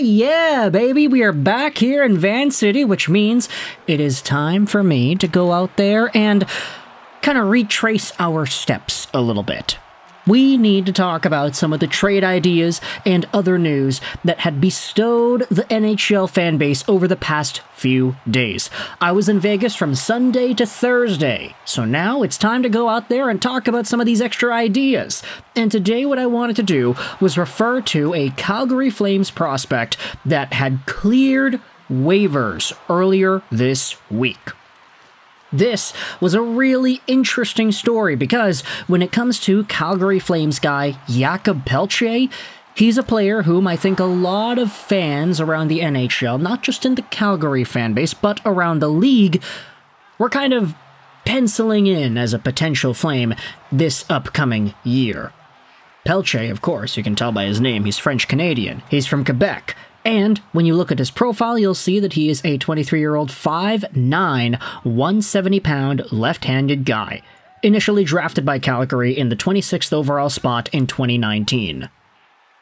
Yeah, baby, we are back here in Van City, which means it is time for me to go out there and kind of retrace our steps a little bit. We need to talk about some of the trade ideas and other news that had bestowed the NHL fanbase over the past few days. I was in Vegas from Sunday to Thursday, so now it's time to go out there and talk about some of these extra ideas. And today what I wanted to do was refer to a Calgary Flames prospect that had cleared waivers earlier this week. This was a really interesting story because when it comes to Calgary Flames guy Jakob Pelletier, he's a player whom I think a lot of fans around the NHL, not just in the Calgary fan base, but around the league, were kind of penciling in as a potential Flame this upcoming year. Pelletier, of course, you can tell by his name, he's French Canadian. He's from Quebec. And when you look at his profile, you'll see that he is a 23-year-old 5'9", 170-pound left-handed guy, initially drafted by Calgary in the 26th overall spot in 2019.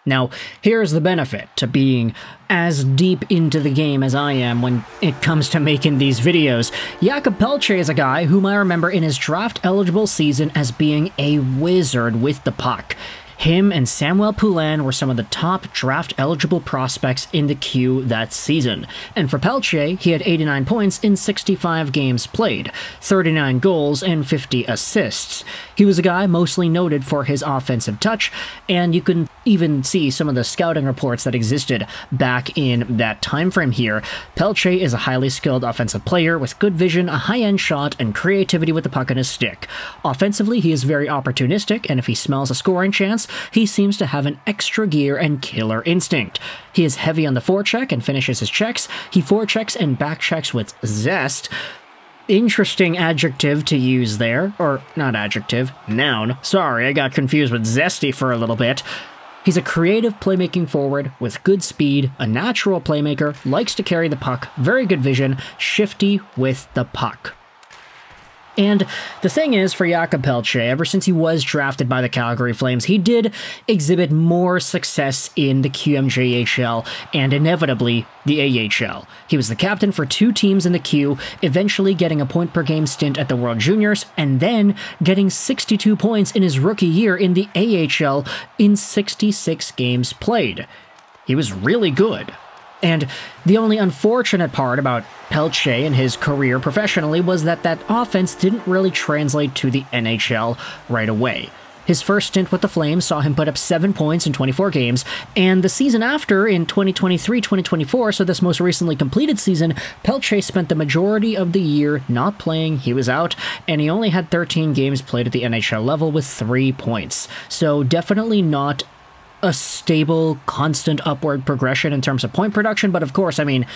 Now, here's the benefit to being as deep into the game as I am when it comes to making these videos. Jakob Pelletier is a guy whom I remember in his draft-eligible season as being a wizard with the puck. Him and Samuel Poulin were some of the top draft-eligible prospects in the queue that season. And for Pelletier, he had 89 points in 65 games played, 39 goals, and 50 assists. He was a guy mostly noted for his offensive touch, and you can even see some of the scouting reports that existed back in that time frame here. Pelletier is a highly skilled offensive player with good vision, a high-end shot, and creativity with the puck in his stick. Offensively, he is very opportunistic, and if he smells a scoring chance, he seems to have an extra gear and killer instinct. He is heavy on the forecheck and finishes his checks. He forechecks and backchecks with zest. Interesting adjective to use there. Or, not adjective, noun. Sorry, I got confused with zesty for a little bit. He's a creative playmaking forward with good speed, a natural playmaker, likes to carry the puck, very good vision, shifty with the puck. And the thing is, for Jakob Pelletier, ever since he was drafted by the Calgary Flames, he did exhibit more success in the QMJHL and inevitably the AHL. He was the captain for 2 teams in the Q, eventually getting a point-per-game stint at the World Juniors, and then getting 62 points in his rookie year in the AHL in 66 games played. He was really good. And the only unfortunate part about Pelletier and his career professionally was that offense didn't really translate to the NHL right away. His first stint with the Flames saw him put up 7 points in 24 games, and the season after, in 2023-2024, so this most recently completed season, Pelletier spent the majority of the year not playing, he was out, and he only had 13 games played at the NHL level with 3 points. So definitely not a stable, constant upward progression in terms of point production, but of course, I mean,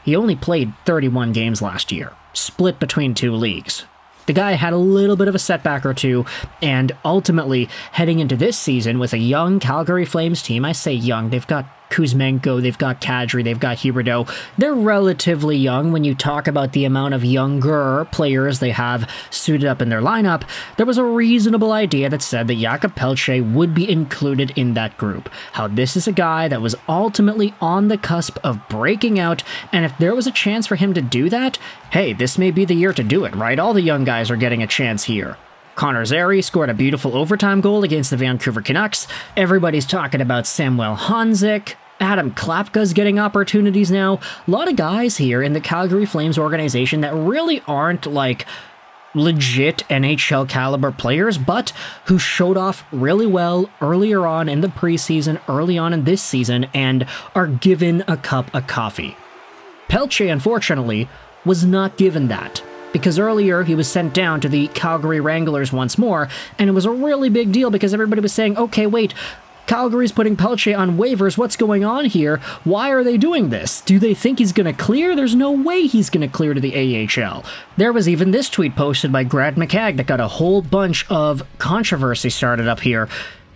he only played 31 games last year, split between 2 leagues. The guy had a little bit of a setback or two, and ultimately, heading into this season with a young Calgary Flames team, I say young, they've got Kuzmenko, they've got Kadri, they've got Huberdeau. They're relatively young when you talk about the amount of younger players they have suited up in their lineup. There was a reasonable idea that said that Jakob Pelletier would be included in that group. How this is a guy that was ultimately on the cusp of breaking out, and if there was a chance for him to do that, hey, this may be the year to do it, right? All the young guys are getting a chance here. Connor Zary scored a beautiful overtime goal against the Vancouver Canucks. Everybody's talking about Samuel Honzik. Adam Klapka's getting opportunities now. A lot of guys here in the Calgary Flames organization that really aren't like legit NHL caliber players, but who showed off really well earlier on in the preseason, early on in this season, and are given a cup of coffee. Pelletier, unfortunately, was not given that, because earlier he was sent down to the Calgary Wranglers once more, and it was a really big deal because everybody was saying, okay, wait, Calgary's putting Pelletier on waivers, what's going on here? Why are they doing this? Do they think he's going to clear? There's no way he's going to clear to the AHL. There was even this tweet posted by Grad McCagg that got a whole bunch of controversy started up here.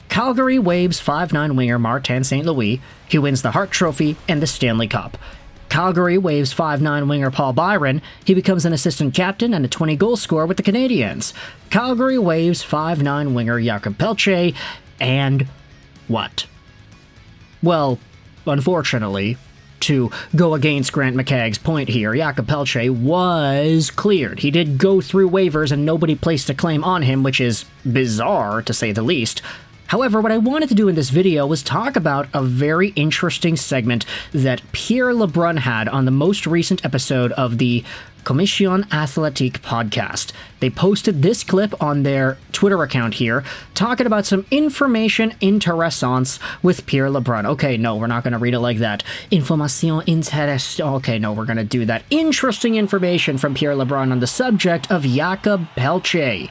Calgary waives 5'9" winger Martin St. Louis. He wins the Hart Trophy and the Stanley Cup. Calgary waives 5'9" winger Paul Byron. He becomes an assistant captain and a 20-goal scorer with the Canadiens. Calgary waives 5'9" winger Jakob Pelletier, and what? Well, unfortunately, to go against Grant McCagg's point here, Jakob Pelletier was cleared. He did go through waivers and nobody placed a claim on him, which is bizarre to say the least. However, what I wanted to do in this video was talk about a very interesting segment that Pierre LeBrun had on the most recent episode of the Commission Athletique podcast. They posted this clip on their Twitter account here, talking about some information intéressante with Pierre LeBrun. Okay, no, we're not going to read it like that. Information intéressante. Okay, no, we're going to do that. Interesting information from Pierre LeBrun on the subject of Jakob Pelletier.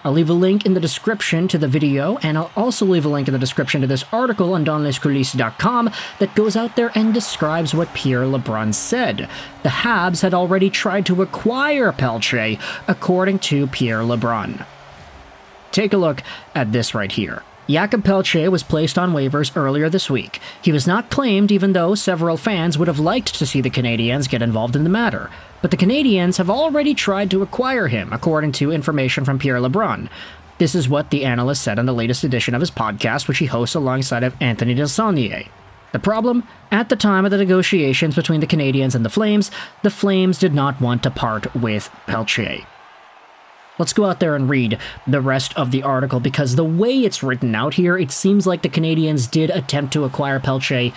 I'll leave a link in the description to the video, and I'll also leave a link in the description to this article on danslescoulisses.com that goes out there and describes what Pierre LeBrun said. The Habs had already tried to acquire Pelletier, according to Pierre LeBrun. Take a look at this right here. Jakob Pelletier was placed on waivers earlier this week. He was not claimed, even though several fans would have liked to see the Canadiens get involved in the matter. But the Canadiens have already tried to acquire him, according to information from Pierre LeBrun. This is what the analyst said on the latest edition of his podcast, which he hosts alongside of Anthony Desaulniers. The problem? At the time of the negotiations between the Canadiens and the Flames did not want to part with Pelletier. Let's go out there and read the rest of the article, because the way it's written out here, it seems like the Canadiens did attempt to acquire Pelletier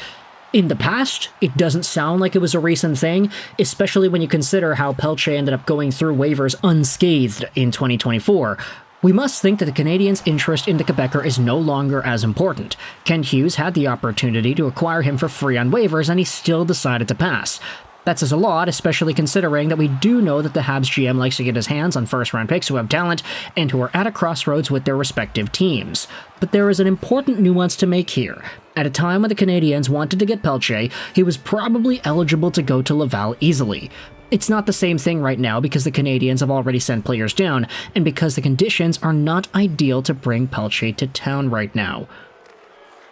in the past. It doesn't sound like it was a recent thing, especially when you consider how Pelletier ended up going through waivers unscathed in 2024. We must think that the Canadiens' interest in the Quebecer is no longer as important. Kent Hughes had the opportunity to acquire him for free on waivers, and he still decided to pass. That says a lot, especially considering that we do know that the Habs GM likes to get his hands on first-round picks who have talent and who are at a crossroads with their respective teams. But there is an important nuance to make here. At a time when the Canadiens wanted to get Pelletier, he was probably eligible to go to Laval easily. It's not the same thing right now because the Canadiens have already sent players down, and because the conditions are not ideal to bring Pelletier to town right now.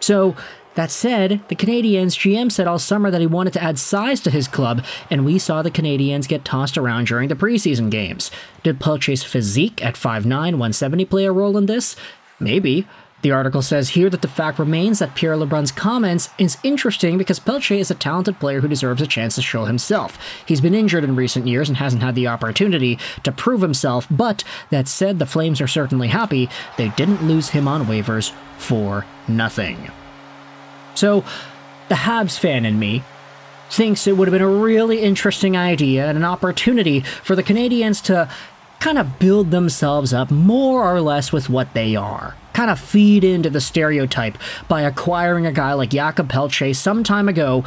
So, that said, the Canadiens GM said all summer that he wanted to add size to his club, and we saw the Canadiens get tossed around during the preseason games. Did Pelletier's physique at 5'9", 170 play a role in this? Maybe. The article says here that the fact remains that Pierre LeBrun's comments is interesting because Pelletier is a talented player who deserves a chance to show himself. He's been injured in recent years and hasn't had the opportunity to prove himself, but that said, the Flames are certainly happy they didn't lose him on waivers for nothing. So, the Habs fan in me thinks it would have been a really interesting idea and an opportunity for the Canadiens to kind of build themselves up more or less with what they are. Kind of feed into the stereotype by acquiring a guy like Jakob Pelletier some time ago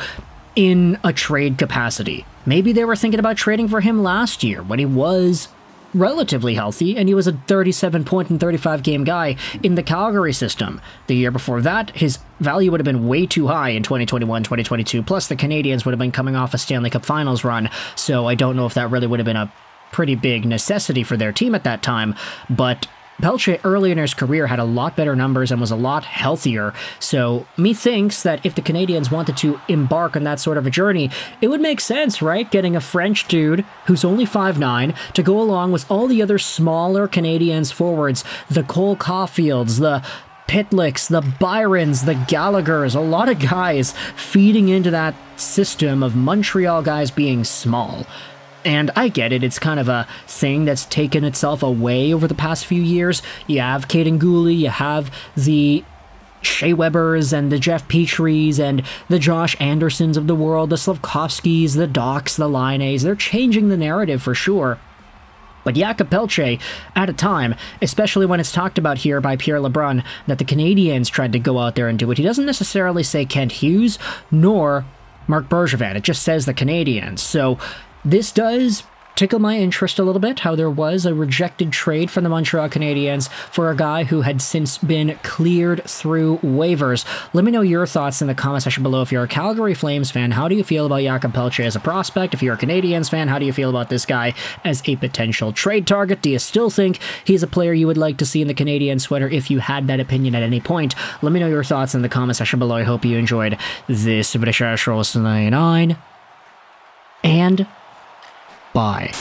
in a trade capacity. Maybe they were thinking about trading for him last year when he was relatively healthy, and he was a 37-point and 35-game guy in the Calgary system. The year before that, his value would have been way too high in 2021-2022, plus the Canadiens would have been coming off a Stanley Cup Finals run, so I don't know if that really would have been a pretty big necessity for their team at that time, but Pelletier early in his career had a lot better numbers and was a lot healthier, so methinks that if the Canadiens wanted to embark on that sort of a journey, it would make sense, right? Getting a French dude who's only 5'9" to go along with all the other smaller Canadiens forwards, the Cole Caulfields, the Pitlicks, the Byrons, the Gallaghers, a lot of guys feeding into that system of Montreal guys being small. And I get it, it's kind of a thing that's taken itself away over the past few years. You have Cayden, you have the Shea Webbers and the Jeff Petries and the Josh Andersons of the world, the Slavkovskys, the Docs, the Laine's. They're changing the narrative for sure. But Jakob Pelletier, at a time, especially when it's talked about here by Pierre LeBrun, that the Canadiens tried to go out there and do it, he doesn't necessarily say Kent Hughes nor Marc Bergevin. It just says the Canadiens. So this does tickle my interest a little bit, how there was a rejected trade from the Montreal Canadiens for a guy who had since been cleared through waivers. Let me know your thoughts in the comment section below. If you're a Calgary Flames fan, how do you feel about Jakob Pelletier as a prospect? If you're a Canadiens fan, how do you feel about this guy as a potential trade target? Do you still think he's a player you would like to see in the Canadian sweater if you had that opinion at any point? Let me know your thoughts in the comment section below. I hope you enjoyed this British Astros 99. And bye.